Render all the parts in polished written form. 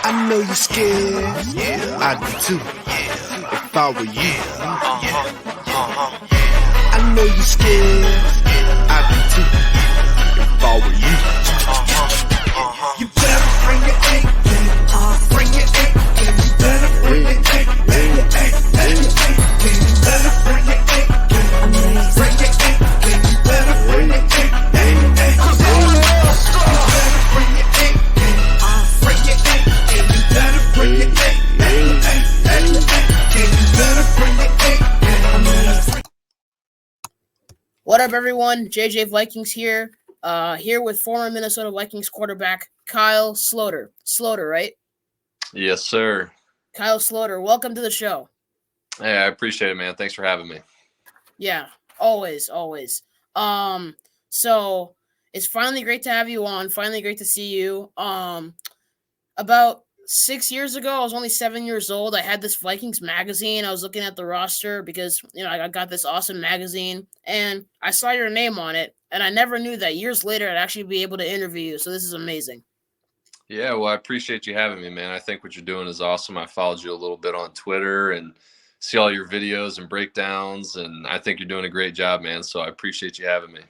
I know you're scared. Yeah, I do too. Yeah, if I were you. I know you're scared. I do too. If I were you. You better bring your A game. Bring your A game. You better bring your A game. Bring your A game. You better bring your A game. Bring your A game. You better bring your A game. 'Cause I'm a monster. You better bring your A game. Bring your A game. You better bring your A game. You better bring your A game. What up, everyone? JJ Vikings here. Here with former Minnesota Vikings quarterback Kyle Sloter. Sloter, right? Yes, sir. Kyle Sloter, welcome to the show. Hey, I appreciate it, man. Thanks for having me. Yeah, always. So it's finally great to have you on. Finally great to see you. About 6 years ago, I was only 7 years old. I had this Vikings magazine. I was looking at the roster because, I got this awesome magazine, and I saw your name on it, and I never knew that years later I'd actually be able to interview you. So this is amazing. Yeah, well, I appreciate you having me, man. I think what you're doing is awesome. I followed you a little bit on Twitter and see all your videos and breakdowns, and I think you're doing a great job, man. So I appreciate you having me.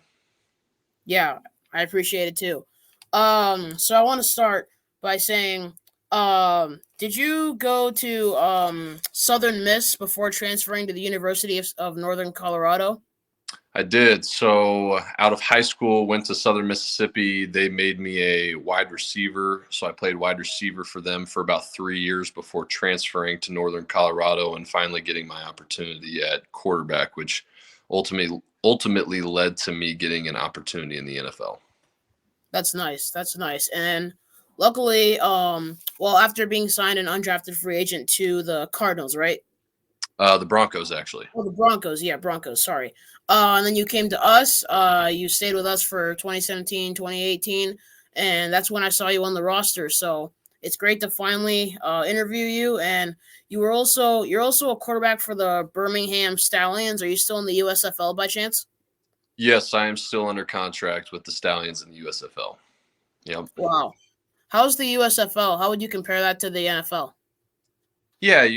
Yeah, I appreciate it too. So I want to start by saying, did you go to Southern Miss before transferring to the University of Northern Colorado? I did. So out of high school, went to Southern Mississippi. They made me a wide receiver. So I played wide receiver for them for about 3 years before transferring to Northern Colorado and finally getting my opportunity at quarterback, which ultimately led to me getting an opportunity in the NFL. That's nice. And luckily, after being signed an undrafted free agent to the Cardinals, right? The Broncos, actually. Oh, the Broncos. Yeah, Broncos. Sorry. And then you came to us. You stayed with us for 2017, 2018, and that's when I saw you on the roster. So it's great to finally interview you. And you're also a quarterback for the Birmingham Stallions. Are you still in the USFL by chance? Yes, I am still under contract with the Stallions in the USFL. Yep. Wow. How's the USFL? How would you compare that to the NFL? Yeah,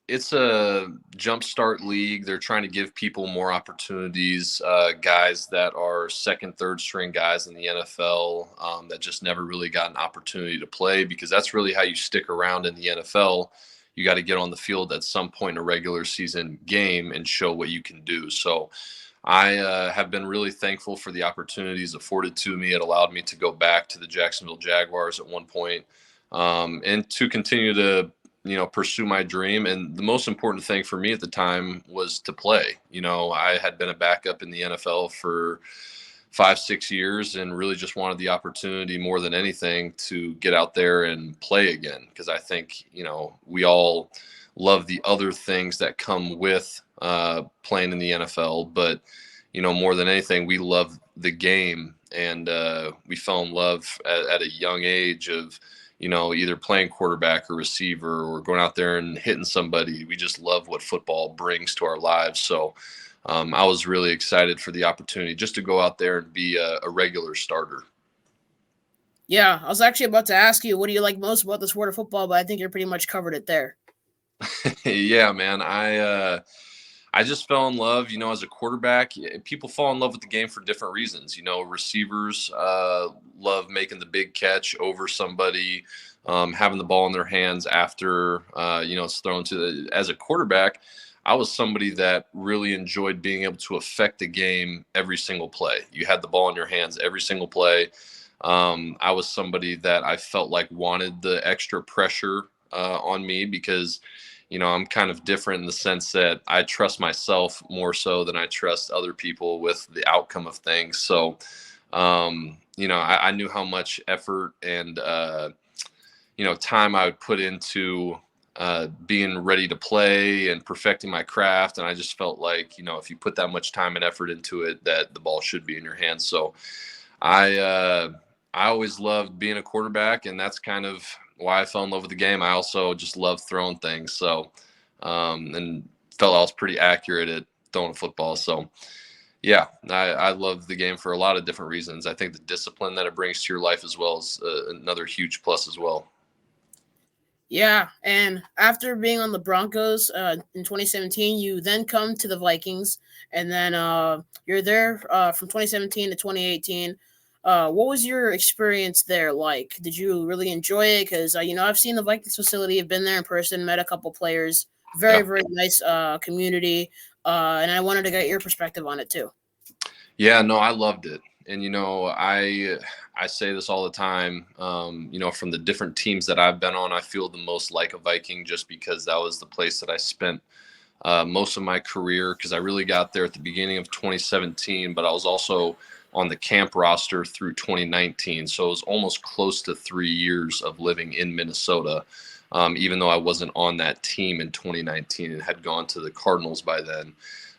it's a jumpstart league. They're trying to give people more opportunities, guys that are second, third string guys in the NFL that just never really got an opportunity to play, because that's really how you stick around in the NFL. You got to get on the field at some point in a regular season game and show what you can do. So I have been really thankful for the opportunities afforded to me. It allowed me to go back to the Jacksonville Jaguars at one point, and to continue to pursue my dream. And the most important thing for me at the time was to play. I had been a backup in the NFL for 5-6 years and really just wanted the opportunity more than anything to get out there and play again. Because I think, we all love the other things that come with playing in the NFL, but, more than anything, we love the game. And we fell in love at a young age of, either playing quarterback or receiver or going out there and hitting somebody. We just love what football brings to our lives. So I was really excited for the opportunity just to go out there and be a regular starter. Yeah, I was actually about to ask you, what do you like most about the sport of football? But I think you're pretty much covered it there. Yeah, man. I just fell in love, as a quarterback. People fall in love with the game for different reasons. Receivers love making the big catch over somebody, having the ball in their hands after, it's thrown to as a quarterback. I was somebody that really enjoyed being able to affect the game every single play. You had the ball in your hands every single play. I was somebody that I felt like wanted the extra pressure on me because I'm kind of different in the sense that I trust myself more so than I trust other people with the outcome of things. So, I knew how much effort and, time I would put into being ready to play and perfecting my craft. And I just felt like, if you put that much time and effort into it, that the ball should be in your hands. So I always loved being a quarterback, and that's kind of why I fell in love with the game. I also just love throwing things. So, and felt I was pretty accurate at throwing a football. So yeah, I love the game for a lot of different reasons. I think the discipline that it brings to your life as well is another huge plus as well. Yeah, and after being on the Broncos in 2017, you then come to the Vikings, and then you're there from 2017 to 2018. What was your experience there like? Did you really enjoy it? Because I've seen the Vikings facility, I've been there in person, met a couple players. Very, Yeah. very nice community, and I wanted to get your perspective on it too. Yeah, no, I loved it. And I say this all the time. From the different teams that I've been on, I feel the most like a Viking just because that was the place that I spent most of my career. Because I really got there at the beginning of 2017, but I was also on the camp roster through 2019, so it was almost close to 3 years of living in Minnesota. Even though I wasn't on that team in 2019 and had gone to the Cardinals by then.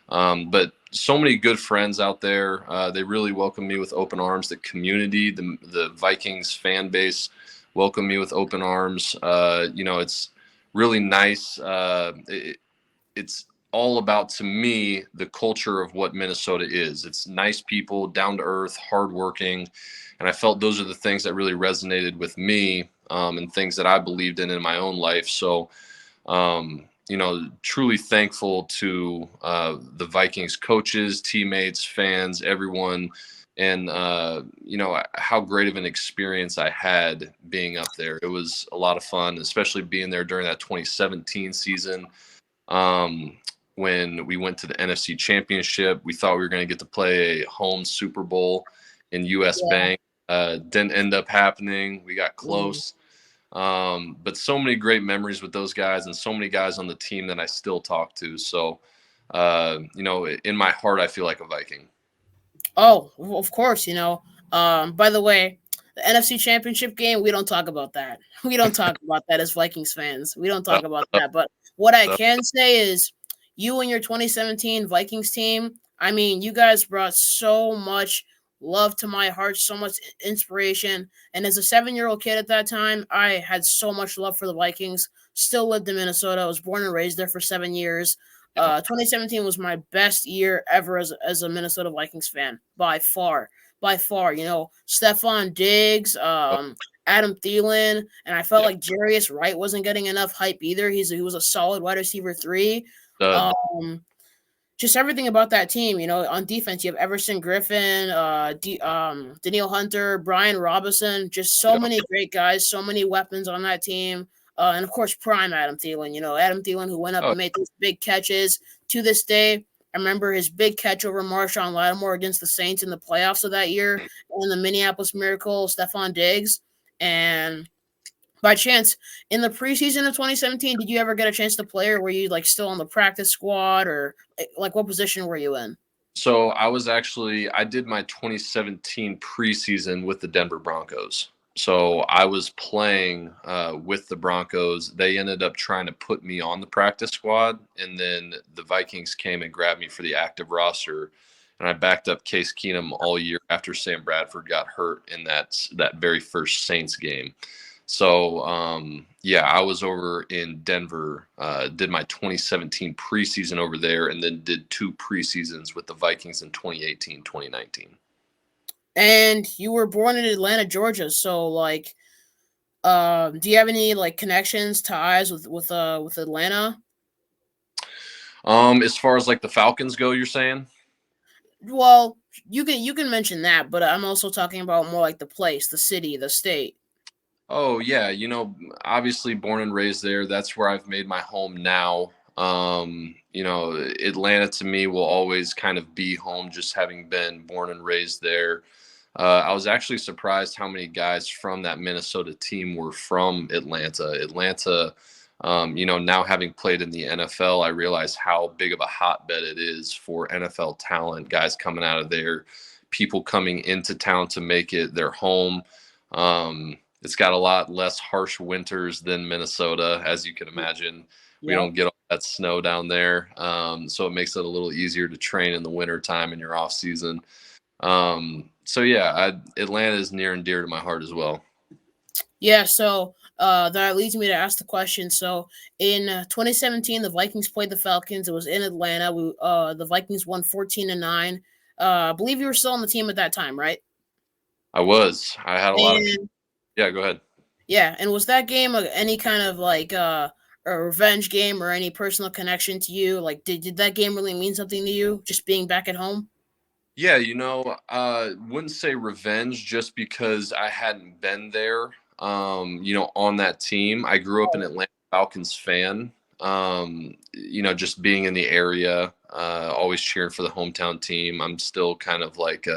But so many good friends out there. They really welcomed me with open arms. The community, the Vikings fan base welcomed me with open arms. It's really nice. It's all about, to me, the culture of what Minnesota is. It's nice people, down to earth, hardworking. And I felt those are the things that really resonated with me, and things that I believed in my own life. So, truly thankful to the Vikings coaches, teammates, fans, everyone, and how great of an experience I had being up there. It was a lot of fun, especially being there during that 2017 season. Um, when we went to the NFC Championship, we thought we were going to get to play a home Super Bowl in US Yeah. Bank. Didn't end up happening. We got Mhm. close. But so many great memories with those guys and so many guys on the team that I still talk to. So, in my heart, I feel like a Viking. Oh, of course, by the way, the NFC Championship game, we don't talk about that. We don't talk about that as Vikings fans. We don't Uh, talk about uh, that. But what I uh, can say is you and your 2017 Vikings team, I mean, you guys brought so much love to my heart, so much inspiration. And as a 7-year-old kid at that time, I had so much love for the Vikings. Still lived in Minnesota. I was born and raised there for 7 years. yeah. 2017 was my best year ever as a Minnesota Vikings fan by far. By far, Stephon Diggs, Oh, Adam Thielen, and I felt yeah. like Jarius Wright wasn't getting enough hype either. He was a solid wide receiver three. Stud. Um, just everything about that team. On defense, you have Everson Griffin, Daniil Hunter, Brian Robinson. Just so Yeah. many great guys, so many weapons on that team. And of course, prime Adam Thielen. Adam Thielen, who went up Oh, and made those big catches. To this day, I remember his big catch over Marshawn Lattimore against the Saints in the playoffs of that year, and the Minneapolis Miracle, Stephon Diggs. And by chance, in the preseason of 2017, did you ever get a chance to play, or were you like still on the practice squad, or like what position were you in? so I did my 2017 preseason with the Denver Broncos. So I was playing with the Broncos. They ended up trying to put me on the practice squad, and then the Vikings came and grabbed me for the active roster. And I backed up Case Keenum all year after Sam Bradford got hurt in that very first Saints game. So, yeah, I was over in Denver, did my 2017 preseason over there, and then did two preseasons with the Vikings in 2018, 2019. And you were born in Atlanta, Georgia. So like, do you have any like connections, ties with Atlanta? As far as like the Falcons go, you're saying? Well, you can mention that, but I'm also talking about more like the place, the city, the state. Oh yeah, obviously born and raised there. That's where I've made my home now. Atlanta to me will always kind of be home, just having been born and raised there. I was actually surprised how many guys from that Minnesota team were from Atlanta. Now having played in the NFL, I realize how big of a hotbed it is for NFL talent, guys coming out of there, people coming into town to make it their home. It's got a lot less harsh winters than Minnesota, as you can imagine. We Yep. don't get all that snow down there. So it makes it a little easier to train in the wintertime in your off season. So yeah, Atlanta is near and dear to my heart as well. Yeah, so that leads me to ask the question. So in 2017, the Vikings played the Falcons. It was in Atlanta. The Vikings won 14-9. I believe you were still on the team at that time, right? I had a lot of people. And Yeah, go ahead. Yeah, and was that game any kind of like a revenge game or any personal connection to you? Like, did that game really mean something to you? Just being back at home. Yeah, wouldn't say revenge just because I hadn't been there, on that team. I grew up an Atlanta Falcons fan. Just being in the area, always cheering for the hometown team. I'm still kind of like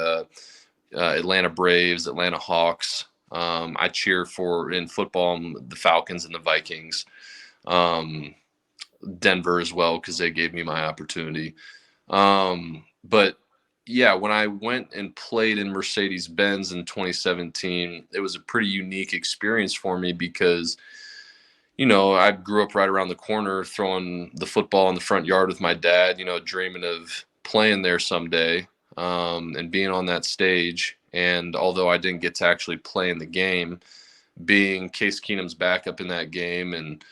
Atlanta Braves, Atlanta Hawks. I cheer for in football the Falcons and the Vikings, um, Denver as well because they gave me my opportunity. But yeah, when I went and played in Mercedes Benz in 2017, it was a pretty unique experience for me because, I grew up right around the corner throwing the football in the front yard with my dad, dreaming of playing there someday, and being on that stage. And although I didn't get to actually play in the game, being Case Keenum's backup in that game and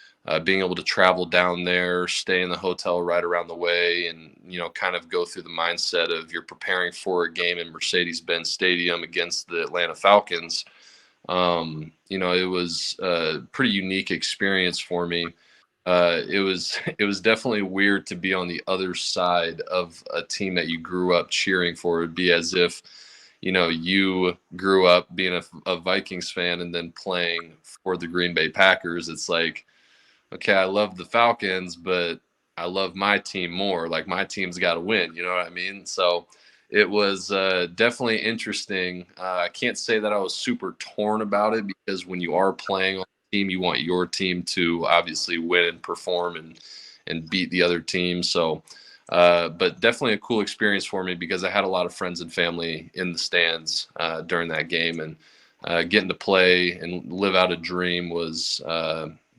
being able to travel down there, stay in the hotel right around the way, and kind of go through the mindset of you're preparing for a game in Mercedes-Benz Stadium against the Atlanta Falcons. It was a pretty unique experience for me. It was definitely weird to be on the other side of a team that you grew up cheering for. It'd be as if you grew up being a Vikings fan and then playing for the Green Bay Packers. It's like, okay, I love the Falcons, but I love my team more. Like my team's got to win. You know what I mean? So it was definitely interesting. I can't say that I was super torn about it because when you are playing on a team, you want your team to obviously win and perform and beat the other team. So, but definitely a cool experience for me because I had a lot of friends and family in the stands during that game, and getting to play and live out a dream was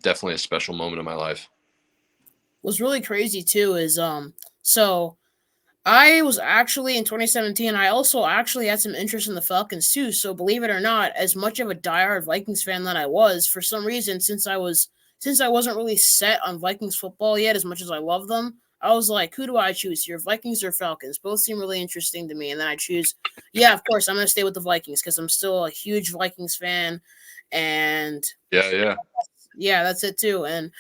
definitely a special moment in my life. What's really crazy too is so I was actually in 2017. I also actually had some interest in the Falcons too. So believe it or not, as much of a diehard Vikings fan that I was, for some reason, since I wasn't really set on Vikings football yet, as much as I love them, I was like, who do I choose here, Vikings or Falcons? Both seem really interesting to me, and then I choose. Yeah, of course, I'm gonna stay with the Vikings because I'm still a huge Vikings fan, and Yeah, yeah. yeah, that's it too. And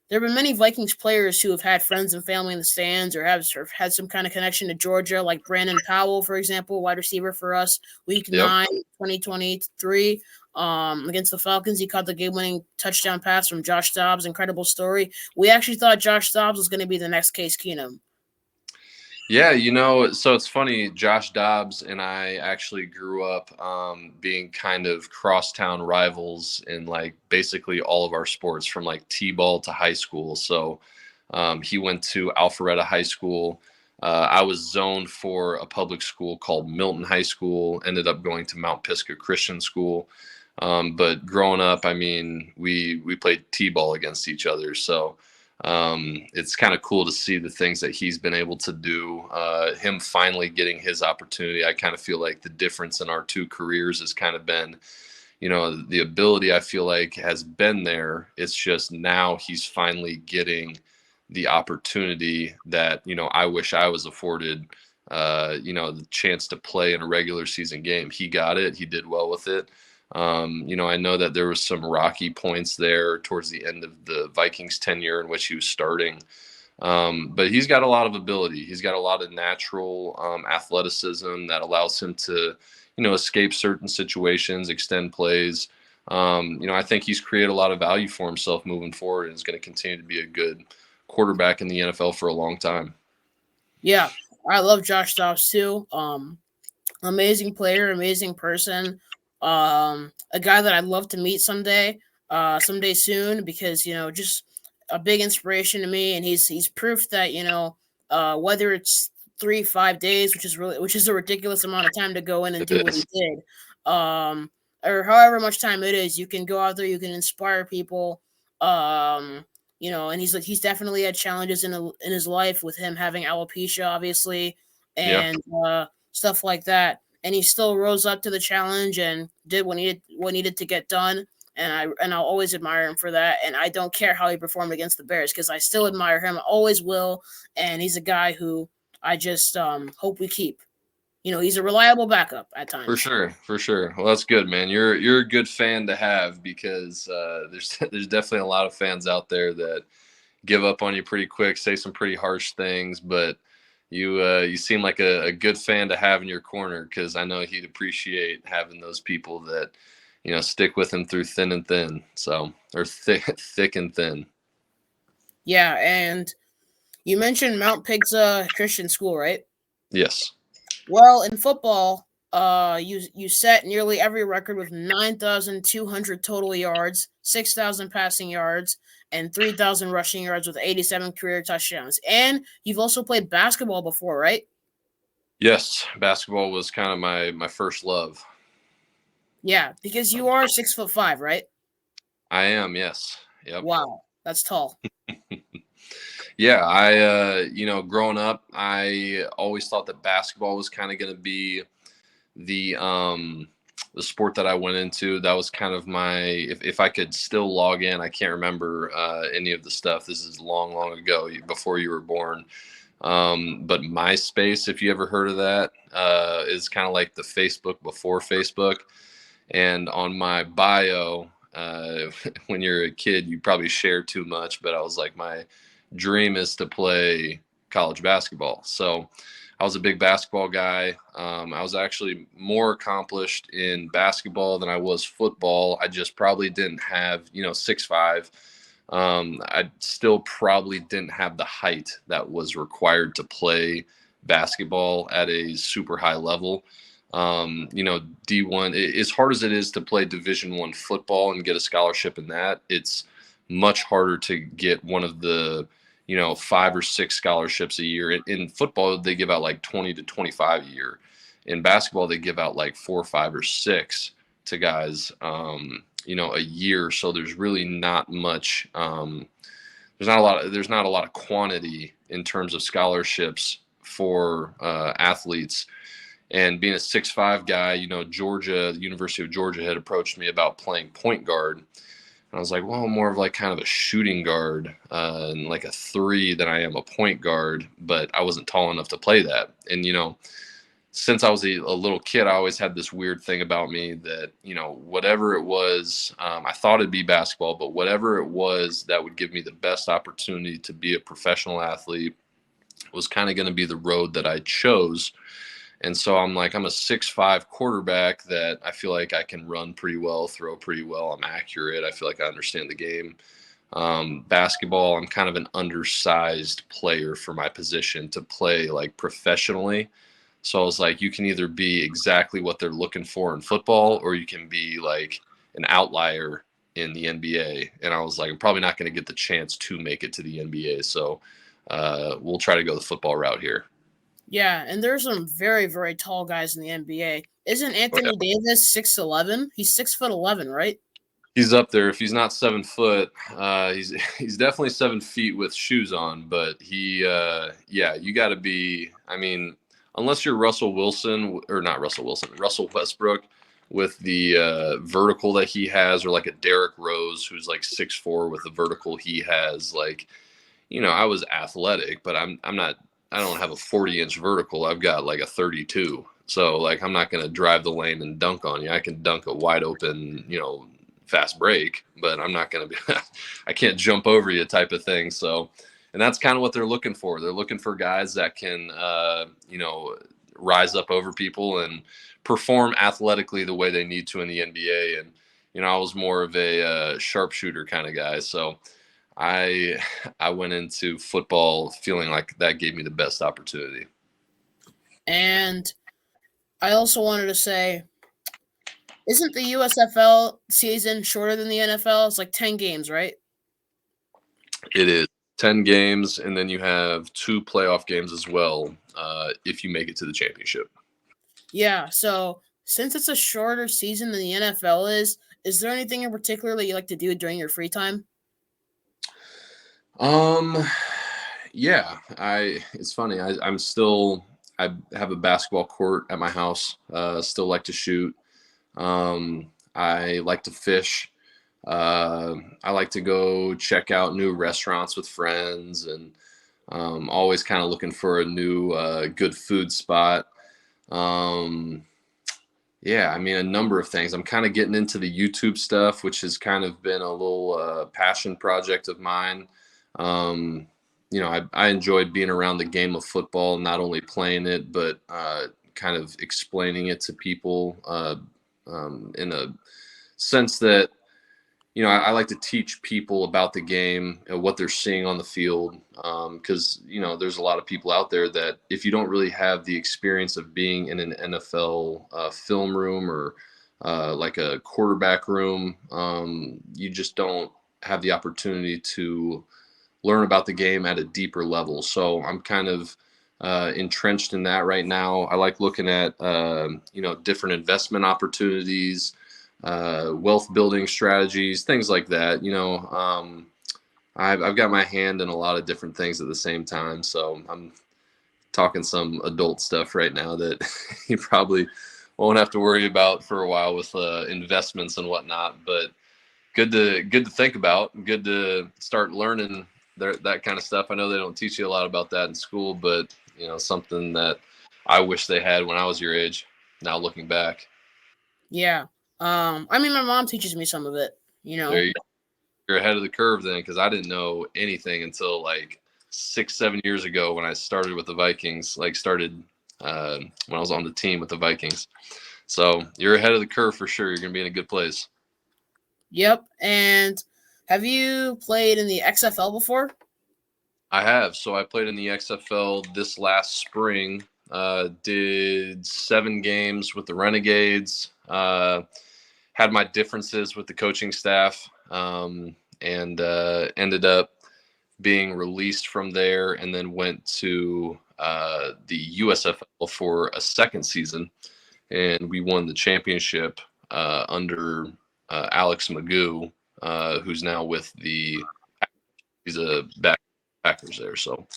there have been many Vikings players who have had friends and family in the stands or have had some kind of connection to Georgia, like Brandon Powell, for example, wide receiver for us, week Yep. 9, 2023, against the Falcons. He caught the game winning touchdown pass from Josh Dobbs. Incredible story. We actually thought Josh Dobbs was going to be the next Case Keenum. Yeah, so it's funny. Josh Dobbs and I actually grew up being kind of crosstown rivals in like basically all of our sports from like T-ball to high school. So he went to Alpharetta High School. I was zoned for a public school called Milton High School, ended up going to Mount Pisgah Christian School. But growing up, I mean, we played T-ball against each other. So it's kind of cool to see the things that he's been able to do. Him finally getting his opportunity. I kind of feel like the difference in our two careers has kind of been, the ability I feel like has been there. It's just now he's finally getting the opportunity that, I wish I was afforded, the chance to play in a regular season game. He got it. He did well with it. I know that there was some rocky points there towards the end of the Vikings tenure in which he was starting. But he's got a lot of ability. He's got a lot of natural athleticism that allows him to, escape certain situations, extend plays. I think he's created a lot of value for himself moving forward and is going to continue to be a good quarterback in the NFL for a long time. Yeah, I love Josh Dobbs too. Amazing player, amazing person. A guy that I'd love to meet someday soon, because just a big inspiration to me, and he's proof that whether it's 3 5 days, which is a ridiculous amount of time to go in and It do what he is. did, or however much time it is, you can go out there, you can inspire people. And he's definitely had challenges in his life with him having alopecia, obviously, Yeah. and stuff like that. And he still rose up to the challenge and did what needed to get done. And I'll always admire him for that. And I don't care how he performed against the Bears because I still admire him. I always will. And he's a guy who I just hope we keep. He's a reliable backup at For times. sure, for sure. Well, that's good, man. You're a good fan to have because there's definitely a lot of fans out there that give up on you pretty quick, say some pretty harsh things, but you seem like a good fan to have in your corner because I know he'd appreciate having those people that stick with him through thin and thin. So or thick and thin. Yeah, and you mentioned Mount Pigsa Christian School, right? Yes. Well, in football, you set nearly every record with 9,200 total yards, 6,000 passing yards, and 3,000 rushing yards with 87 career touchdowns. And you've also played basketball before, right? Yes, basketball was kind of my first love. Yeah, because you are 6'5", right? I am, yes. Yep. Wow, that's tall. Yeah, growing up, I always thought that basketball was kind of going to be the sport that I went into. That was kind of my if I could still log in. I can't remember any of the stuff. This is long, long ago, before you were born. But MySpace, if you ever heard of that, is kind of like the Facebook before Facebook. And on my bio, when you're a kid, you probably share too much, but I was like, my dream is to play college basketball. So I was a big basketball guy. I was actually more accomplished in basketball than I was football. I just probably didn't have, 6'5". I still probably didn't have the height that was required to play basketball at a super high level. D1, as hard as it is to play Division I football and get a scholarship in that, it's much harder to get one of the 5 or 6 scholarships a year. In football, they give out like 20 to 25 a year. In basketball, they give out like 4, 5, or 6 to guys, a year. So there's really not much. There's not a lot of quantity in terms of scholarships for athletes. And being a 6'5" guy, Georgia, the University of Georgia had approached me about playing point guard. And I was like, well, I'm more of like kind of a shooting guard and like a 3 than I am a point guard, but I wasn't tall enough to play that. And, since I was a little kid, I always had this weird thing about me that, whatever it was, I thought it'd be basketball, but whatever it was that would give me the best opportunity to be a professional athlete was kind of going to be the road that I chose. And so I'm a 6'5" quarterback that I feel like I can run pretty well, throw pretty well. I'm accurate. I feel like I understand the game. Basketball, I'm kind of an undersized player for my position to play like professionally. So I was like, you can either be exactly what they're looking for in football, or you can be like an outlier in the NBA. And I was like, I'm probably not going to get the chance to make it to the NBA. So we'll try to go the football route here. Yeah, and there's some very, very tall guys in the NBA. Isn't Anthony Davis 6'11"? He's 6'11", right? He's up there. If he's not 7 foot, he's definitely 7 feet with shoes on. But you got to be. I mean, unless you're Russell Westbrook, with the vertical that he has, or like a Derrick Rose who's like 6'4" with the vertical he has. Like, I was athletic, but I'm not. I don't have a 40-inch vertical. I've got like a 32. So like I'm not going to drive the lane and dunk on you. I can dunk a wide open, fast break, but I'm not going to be I can't jump over you type of thing. So, and that's kind of what they're looking for. They're looking for guys that can rise up over people and perform athletically the way they need to in the NBA. And I was more of a sharpshooter kind of guy. So I went into football feeling like that gave me the best opportunity. And I also wanted to say, isn't the USFL season shorter than the NFL? It's like 10 games, right? It is 10 games, and then you have 2 playoff games as well if you make it to the championship. Yeah, so since it's a shorter season than the NFL is there anything in particular that you like to do during your free time? Yeah, it's funny. I have a basketball court at my house. Still like to shoot. I like to fish. I like to go check out new restaurants with friends, and always kind of looking for a new good food spot. Um, yeah, I mean, a number of things. I'm kind of getting into the YouTube stuff, which has kind of been a little passion project of mine. Um, I enjoyed being around the game of football, not only playing it, but kind of explaining it to people in a sense that I like to teach people about the game and what they're seeing on the field. Because, there's a lot of people out there that if you don't really have the experience of being in an NFL film room or like a quarterback room, you just don't have the opportunity to learn about the game at a deeper level. So I'm kind of entrenched in that right now. I like looking at, different investment opportunities, wealth building strategies, things like that. I've got my hand in a lot of different things at the same time. So I'm talking some adult stuff right now that you probably won't have to worry about for a while with investments and whatnot. But good to think about. Good to start learning that kind of stuff. I know they don't teach you a lot about that in school, but something that I wish they had when I was your age. Now looking back, Yeah. I mean, my mom teaches me some of it, you there know. you're ahead of the curve then, because I didn't know anything until like 6-7 years ago when I started with the Vikings. Like started when I was on the team with the Vikings. So you're ahead of the curve for sure. You're gonna be in a good place. Yep. And have you played in the XFL before? I have. So I played in the XFL this last spring. Did 7 games with the Renegades. Had my differences with the coaching staff, and ended up being released from there, and then went to the USFL for a second season, and we won the championship under Alex Magoo, who's now with he's a Packers there. So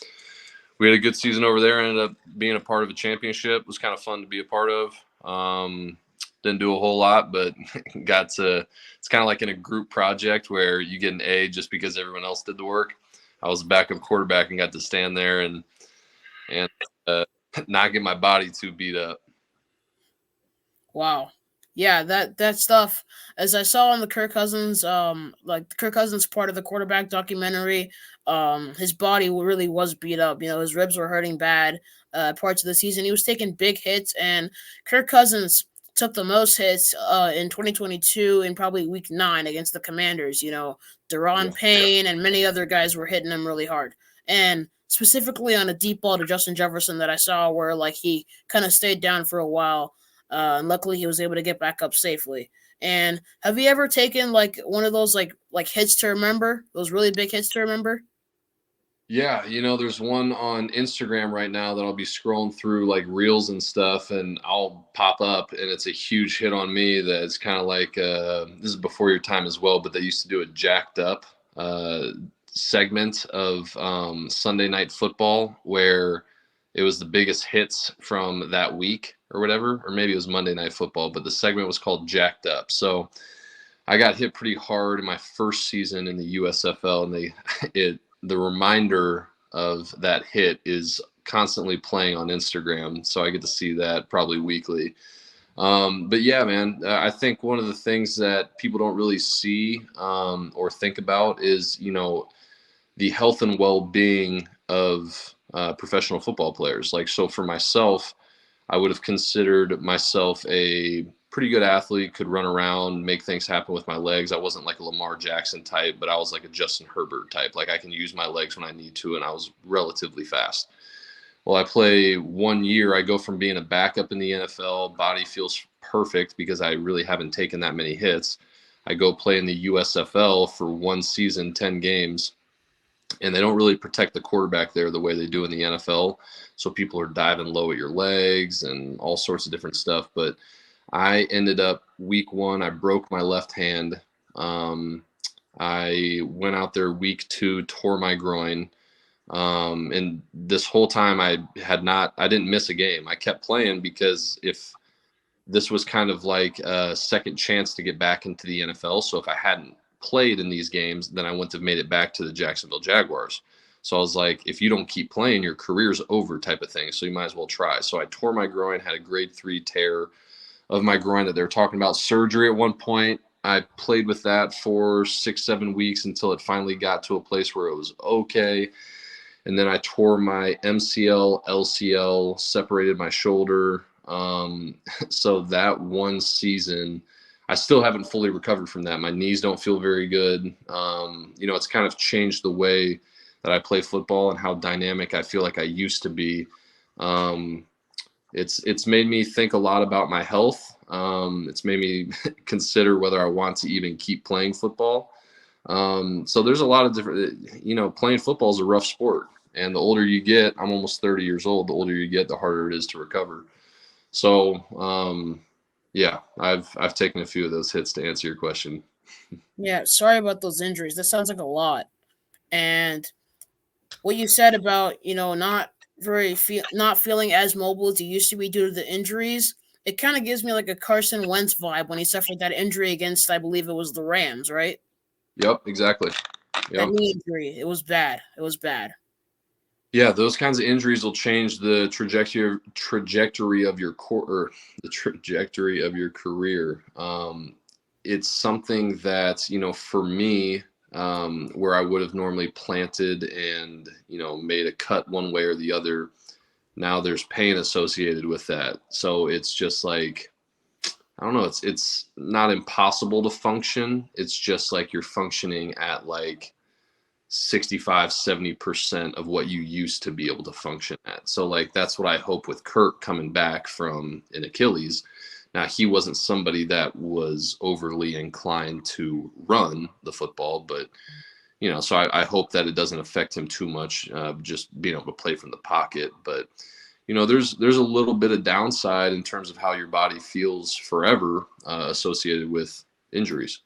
we had a good season over there. Ended up being a part of a championship. It was kind of fun to be a part of. Didn't do a whole lot, but it's kind of like in a group project where you get an A just because everyone else did the work. I was a backup quarterback and got to stand there and uh, not get my body too beat up. Wow. Yeah, that stuff, as I saw on the Kirk Cousins, like the Kirk Cousins part of the quarterback documentary, his body really was beat up. His ribs were hurting bad. Parts of the season, he was taking big hits, and Kirk Cousins took the most hits in 2022 in probably week 9 against the Commanders. Yeah. Deron Payne and many other guys were hitting him really hard, and specifically on a deep ball to Justin Jefferson that I saw where like he kind of stayed down for a while. And luckily, he was able to get back up safely. And have you ever taken like one of those like hits to remember? Those really big hits to remember? Yeah, there's one on Instagram right now that I'll be scrolling through like reels and stuff, and I'll pop up, and it's a huge hit on me. That's kind of like this is before your time as well, but they used to do a jacked up segment of Sunday Night Football where it was the biggest hits from that week or whatever, or maybe it was Monday Night Football, but the segment was called Jacked Up. So I got hit pretty hard in my first season in the USFL, and the reminder of that hit is constantly playing on Instagram, so I get to see that probably weekly. But yeah, man, I think one of the things that people don't really see or think about is, the health and well-being of professional football players. Like, so for myself, I would have considered myself a pretty good athlete, could run around, make things happen with my legs. I wasn't like a Lamar Jackson type, but I was like a Justin Herbert type. Like I can use my legs when I need to, and I was relatively fast. Well, I play 1 year. I go from being a backup in the NFL, body feels perfect because I really haven't taken that many hits. I go play in the USFL for 1 season, 10 games, and they don't really protect the quarterback there the way they do in the NFL. So people are diving low at your legs and all sorts of different stuff. But I ended up week 1, I broke my left hand. I went out there week 2, tore my groin. And this whole time I didn't miss a game. I kept playing because if this was kind of like a second chance to get back into the NFL. So if I hadn't played in these games, then I wouldn't have made it back to the Jacksonville Jaguars. So I was like, if you don't keep playing, your career's over type of thing. So you might as well try. So I tore my groin, had a grade 3 tear of my groin that they were talking about surgery at one point. I played with that for 6-7 weeks until it finally got to a place where it was okay. And then I tore my MCL, LCL, separated my shoulder. So that one season, I still haven't fully recovered from that. My knees don't feel very good. It's kind of changed the way that I play football and how dynamic I feel like I used to be. It's made me think a lot about my health. It's made me consider whether I want to even keep playing football. So there's a lot of different, playing football is a rough sport. And the older you get, I'm almost 30 years old, the older you get, the harder it is to recover. So, yeah, I've taken a few of those hits to answer your question. Yeah, sorry about those injuries. That sounds like a lot. And what you said about, not feeling as mobile as you used to be due to the injuries, it kind of gives me like a Carson Wentz vibe when he suffered that injury against, I believe it was the Rams, right? Yep, exactly. That Yep. knee injury. It was bad. It was bad. Yeah, those kinds of injuries will change the trajectory of your or the trajectory of your career. It's something that, for me, where I would have normally planted and, made a cut one way or the other, now there's pain associated with that. So it's just like, I don't know, it's not impossible to function. It's just like you're functioning at like 65-70% of what you used to be able to function at. So like that's what I hope with Kirk coming back from an Achilles. Now he wasn't somebody that was overly inclined to run the football, but so I hope that it doesn't affect him too much, just being able to play from the pocket. But there's a little bit of downside in terms of how your body feels forever associated with injuries.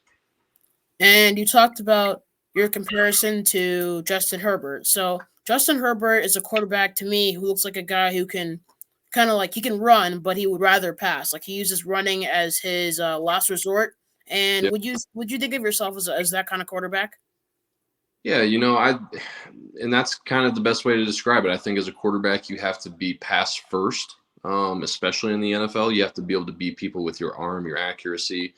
And you talked about your comparison to Justin Herbert. So Justin Herbert is a quarterback to me who looks like a guy who can kind of like he can run, but he would rather pass. Like he uses running as his last resort. And Yeah. would you think of yourself as that kind of quarterback? Yeah, and that's kind of the best way to describe it. I think as a quarterback, you have to be pass first, especially in the NFL. You have to be able to beat people with your arm, your accuracy.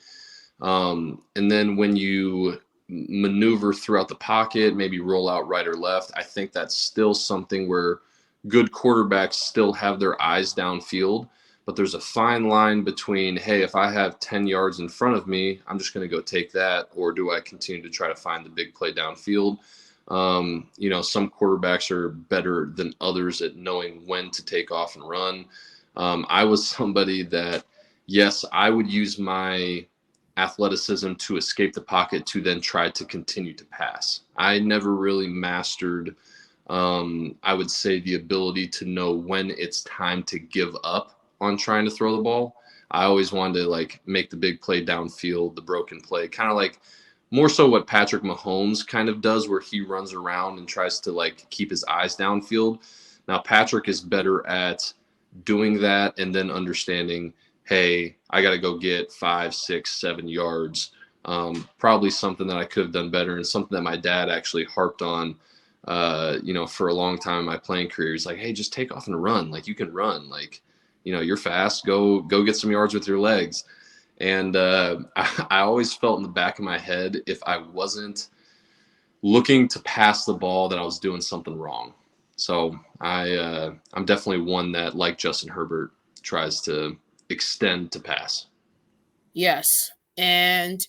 And then when you maneuver throughout the pocket, maybe roll out right or left, I think that's still something where good quarterbacks still have their eyes downfield. But there's a fine line between, hey, if I have 10 yards in front of me, I'm just going to go take that, or do I continue to try to find the big play downfield? Some quarterbacks are better than others at knowing when to take off and run. I was somebody that, yes, I would use my athleticism to escape the pocket to then try to continue to pass. I never really mastered, I would say, the ability to know when it's time to give up on trying to throw the ball. I always wanted to like make the big play downfield, the broken play, kind of like more so what Patrick Mahomes kind of does, where he runs around and tries to like keep his eyes downfield. Now Patrick is better at doing that and then understanding, hey, I got to go get 5, 6, 7 yards. Probably something that I could have done better, and something that my dad actually harped on, for a long time in my playing career. He's like, hey, just take off and run. Like you can run. Like, you're fast. Go get some yards with your legs. And I always felt in the back of my head, if I wasn't looking to pass the ball, that I was doing something wrong. So I'm definitely one that, like Justin Herbert, tries to extend to pass. Yes. And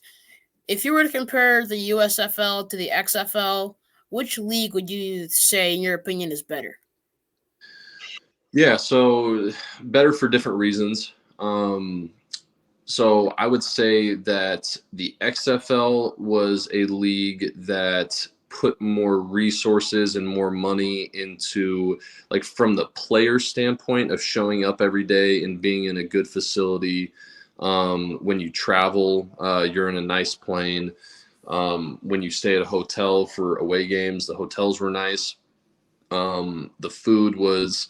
if you were to compare the USFL to the XFL, which league would you say, in your opinion, is better? Yeah, so better for different reasons. So I would say that the XFL was a league that put more resources and more money into, like, from the player standpoint of showing up every day and being in a good facility. When you travel, you're in a nice plane. When you stay at a hotel for away games, the hotels were nice. The food was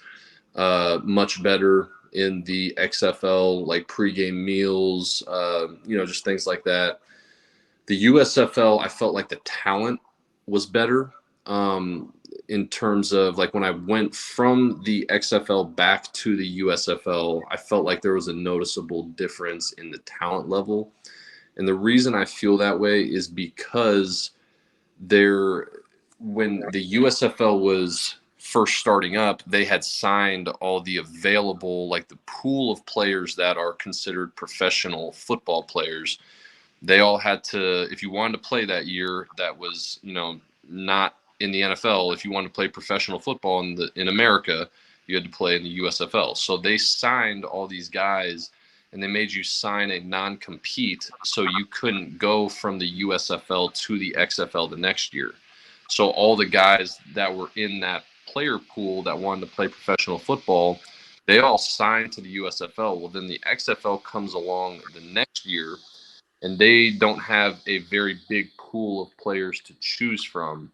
much better in the XFL, like pregame meals, just things like that. The USFL, I felt like the talent was better. in terms of like when I went from the XFL back to the USFL, I felt like there was a noticeable difference in the talent level. And the reason I feel that way is because there, when the USFL was first starting up, they had signed all the available, like the pool of players that are considered professional football players. They all had to, if you wanted to play that year, that was, not in the NFL. If you wanted to play professional football in America, you had to play in the USFL. So they signed all these guys and they made you sign a non-compete so you couldn't go from the USFL to the XFL the next year. So all the guys that were in that player pool that wanted to play professional football, they all signed to the USFL. Well, then the XFL comes along the next year and they don't have a very big pool of players to choose from.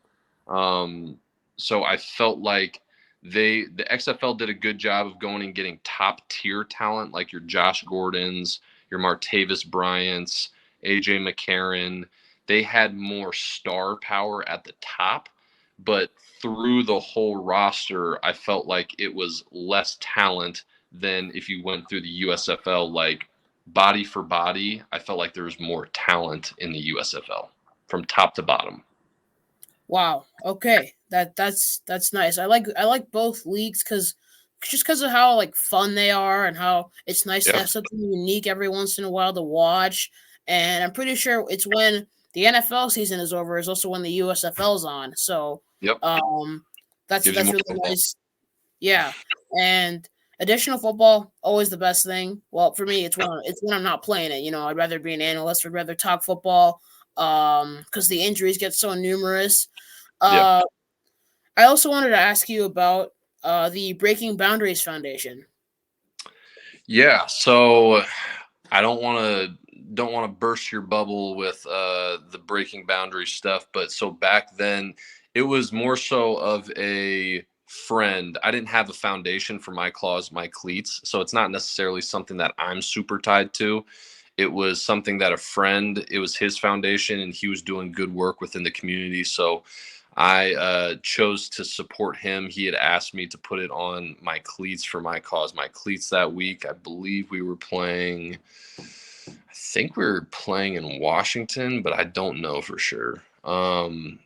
Um, so I felt like the XFL did a good job of going and getting top tier talent like your Josh Gordons, your Martavis Bryants, AJ McCarron. They had more star power at the top, but through the whole roster, I felt like it was less talent than if you went through the USFL. Like body for body, I felt like there was more talent in the USFL from top to bottom. Wow. Okay. That's nice. I like both leagues because of how like fun they are and how it's nice to Yeah. have something unique every once in a while to watch. And I'm pretty sure it's when the NFL season is over is also when the USFL's on. So Yep. that's Gives you that's more really football. nice. Yeah. And additional football always the best thing. Well, for me, it's when I'm not playing it. I'd rather be an analyst. I'd rather talk football. Because the injuries get so numerous. Yeah. Uh, I also wanted to ask you about the Breaking Boundaries Foundation. Yeah. So I don't want to burst your bubble with the breaking boundary stuff, but so back then it was more so of a friend. I didn't have a foundation for my claws, my cleats, so it's not necessarily something that I'm super tied to. It was something that a friend, it was his foundation and he was doing good work within the community. So I chose to support him. He had asked me to put it on my cleats for my cause, my cleats that week. I believe we were playing, I think we were playing in Washington, but I don't know for sure. No,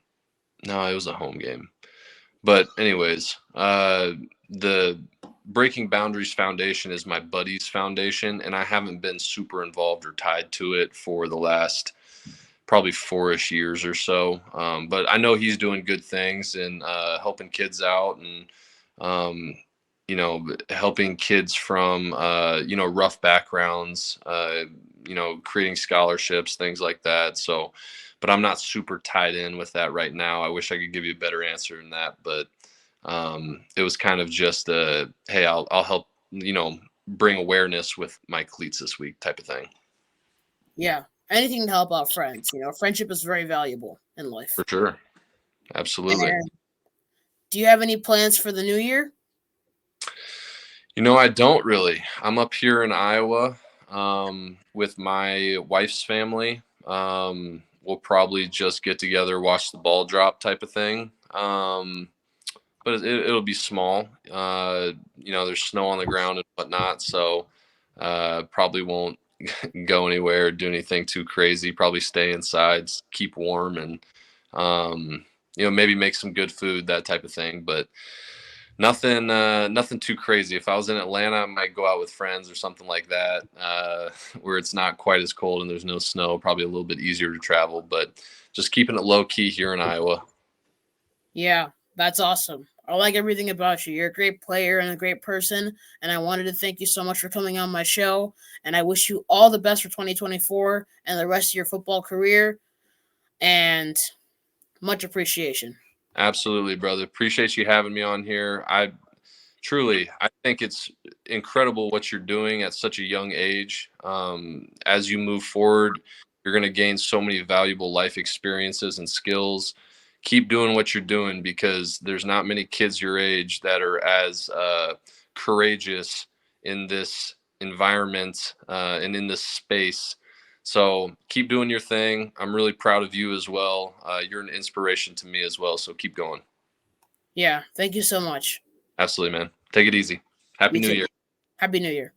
it was a home game. But anyways, the Breaking Boundaries Foundation is my buddy's foundation, and I haven't been super involved or tied to it for the last probably 4-ish years or so. But I know he's doing good things and helping kids out and helping kids from rough backgrounds, creating scholarships, things like that. So, but I'm not super tied in with that right now. I wish I could give you a better answer than that, but it was kind of just a, hey, I'll help, bring awareness with my cleats this week type of thing. Yeah, anything to help out friends. Friendship is very valuable in For life. sure. Absolutely. And do you have any plans for the new year? I don't really. I'm up here in Iowa with my wife's family. We'll probably just get together, watch the ball drop type of thing. But it'll be small. There's snow on the ground and whatnot, so probably won't go anywhere, do anything too crazy. Probably stay inside, keep warm, and maybe make some good food, that type of thing. But nothing too crazy. If I was in Atlanta, I might go out with friends or something like that, where it's not quite as cold and there's no snow. Probably a little bit easier to travel, but just keeping it low key here in Iowa. Yeah, that's awesome. I like everything about you. You're a great player and a great person. And I wanted to thank you so much for coming on my show. And I wish you all the best for 2024 and the rest of your football career. And much appreciation. Absolutely, brother. Appreciate you having me on here. I think it's incredible what you're doing at such a young age. As you move forward, you're going to gain so many valuable life experiences and skills. Keep doing what you're doing because there's not many kids your age that are as courageous in this environment and in this space So keep doing your thing. I'm really proud of you as well. You're an inspiration to me as well. So keep going. Yeah. Thank you so much. Absolutely, man. Take it easy. Happy You New too. Year. Happy New Year.